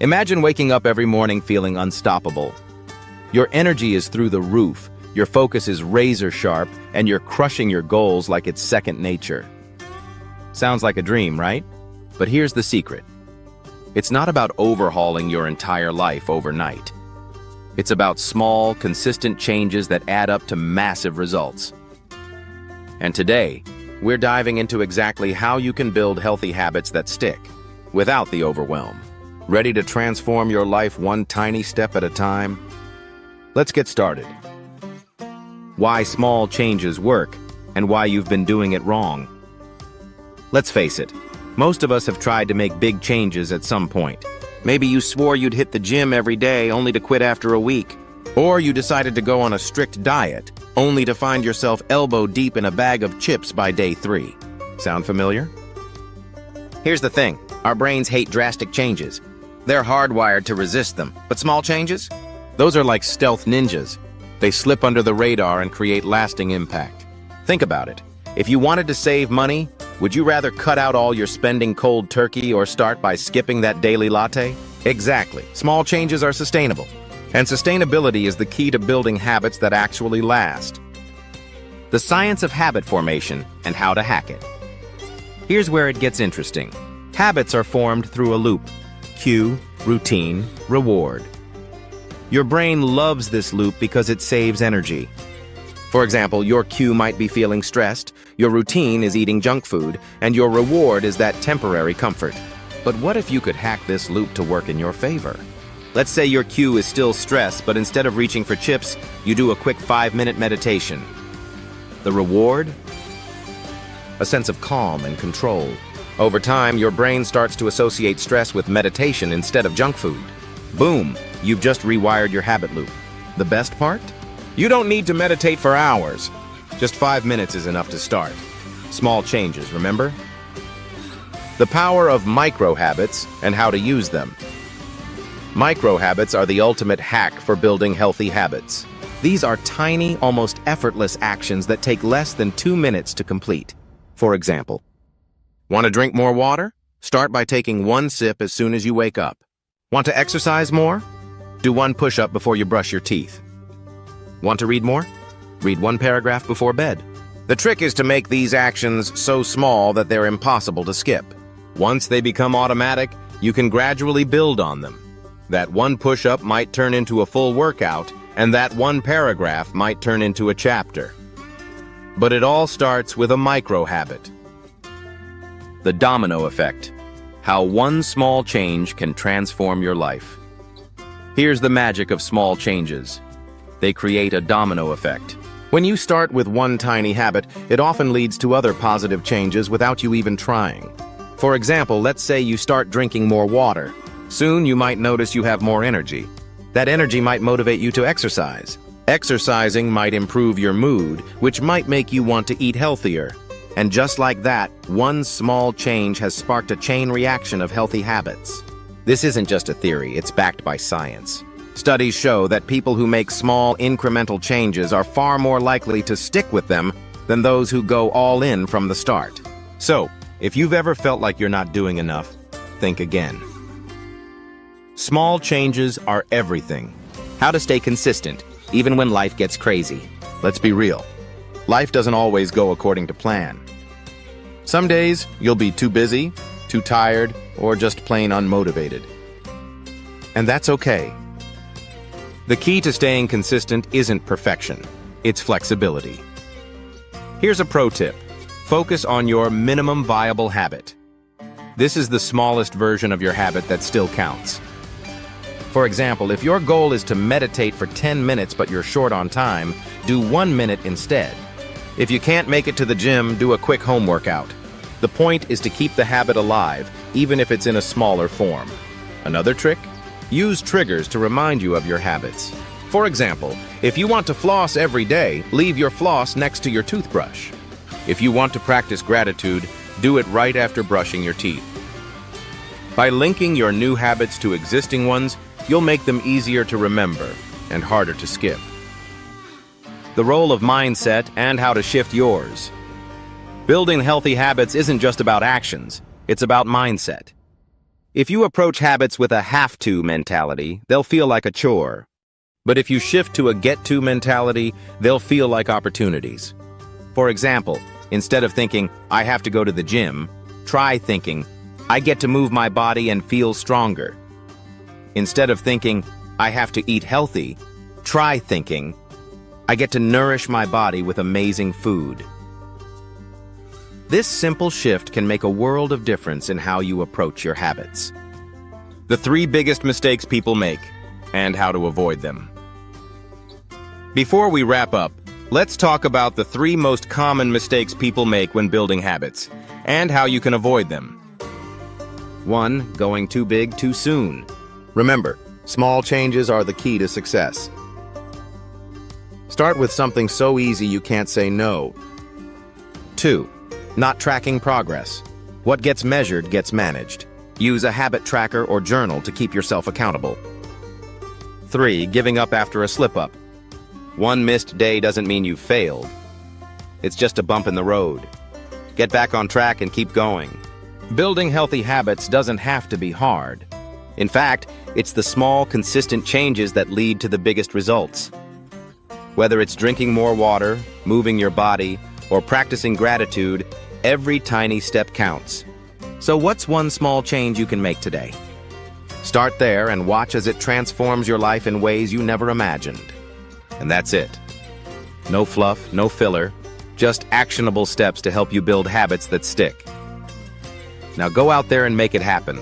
Imagine waking up every morning feeling unstoppable. Your energy is through the roof, your focus is razor sharp, and you're crushing your goals like it's second nature. Sounds like a dream, right? But here's the secret. It's not about overhauling your entire life overnight. It's about small, consistent changes that add up to massive results. And today, we're diving into exactly how you can build healthy habits that stick, without the overwhelm. Ready to transform your life one tiny step at a time? Let's get started. Why small changes work, and why you've been doing it wrong. Let's face it, most of us have tried to make big changes at some point. Maybe you swore you'd hit the gym every day only to quit after a week. Or you decided to go on a strict diet, only to find yourself elbow deep in a bag of chips by day 3. Sound familiar? Here's the thing, our brains hate drastic changes. They're hardwired to resist them. But small changes? Those are like stealth ninjas. They slip under the radar and create lasting impact. Think about it. If you wanted to save money, would you rather cut out all your spending cold turkey or start by skipping that daily latte? Exactly. Small changes are sustainable. And sustainability is the key to building habits that actually last. The science of habit formation and how to hack it. Here's where it gets interesting. Habits are formed through a loop. Cue, routine, reward. Your brain loves this loop because it saves energy. For example, your cue might be feeling stressed, your routine is eating junk food, and your reward is that temporary comfort. But what if you could hack this loop to work in your favor? Let's say your cue is still stress, but instead of reaching for chips, you do a quick 5-minute meditation. The reward? A sense of calm and control. Over time, your brain starts to associate stress with meditation instead of junk food. Boom, you've just rewired your habit loop. The best part? You don't need to meditate for hours. Just 5 minutes is enough to start. Small changes, remember? The power of micro habits and how to use them. Micro habits are the ultimate hack for building healthy habits. These are tiny, almost effortless actions that take less than 2 minutes to complete. For example, want to drink more water? Start by taking 1 sip as soon as you wake up. Want to exercise more? Do 1 push-up before you brush your teeth. Want to read more? Read 1 paragraph before bed. The trick is to make these actions so small that they're impossible to skip. Once they become automatic, you can gradually build on them. That 1 push-up might turn into a full workout, and that 1 paragraph might turn into a chapter. But it all starts with a micro habit. The domino effect. How 1 small change can transform your life. Here's the magic of small changes. They create a domino effect. When you start with 1 tiny habit, it often leads to other positive changes without you even trying. For example, let's say you start drinking more water. Soon you might notice you have more energy. That energy might motivate you to exercise. Exercising might improve your mood, which might make you want to eat healthier. And just like that, 1 small change has sparked a chain reaction of healthy habits. This isn't just a theory, it's backed by science. Studies show that people who make small, incremental changes are far more likely to stick with them than those who go all in from the start. So, if you've ever felt like you're not doing enough, think again. Small changes are everything. How to stay consistent, even when life gets crazy. Let's be real. Life doesn't always go according to plan. Some days, you'll be too busy, too tired, or just plain unmotivated. And that's okay. The key to staying consistent isn't perfection, it's flexibility. Here's a pro tip. Focus on your minimum viable habit. This is the smallest version of your habit that still counts. For example, if your goal is to meditate for 10 minutes but you're short on time, do 1 minute instead. If you can't make it to the gym, do a quick home workout. The point is to keep the habit alive, even if it's in a smaller form. Another trick? Use triggers to remind you of your habits. For example, if you want to floss every day, leave your floss next to your toothbrush. If you want to practice gratitude, do it right after brushing your teeth. By linking your new habits to existing ones, you'll make them easier to remember and harder to skip. The role of mindset and how to shift yours. Building healthy habits isn't just about actions, it's about mindset. If you approach habits with a have-to mentality, they'll feel like a chore. But if you shift to a get-to mentality, they'll feel like opportunities. For example, instead of thinking, I have to go to the gym, try thinking, I get to move my body and feel stronger. Instead of thinking, I have to eat healthy, try thinking, I get to nourish my body with amazing food. This simple shift can make a world of difference in how you approach your habits. The 3 biggest mistakes people make, and how to avoid them. Before we wrap up, let's talk about the 3 most common mistakes people make when building habits, and how you can avoid them. 1. Going too big too soon. Remember, small changes are the key to success. Start with something so easy you can't say no. 2. Not tracking progress. What gets measured gets managed. Use a habit tracker or journal to keep yourself accountable. 3. Giving up after a slip-up. One missed day doesn't mean you've failed. It's just a bump in the road. Get back on track and keep going. Building healthy habits doesn't have to be hard. In fact, it's the small, consistent changes that lead to the biggest results. Whether it's drinking more water, moving your body, or practicing gratitude, every tiny step counts. So what's one small change you can make today? Start there and watch as it transforms your life in ways you never imagined. And that's it. No fluff, no filler, just actionable steps to help you build habits that stick. Now go out there and make it happen.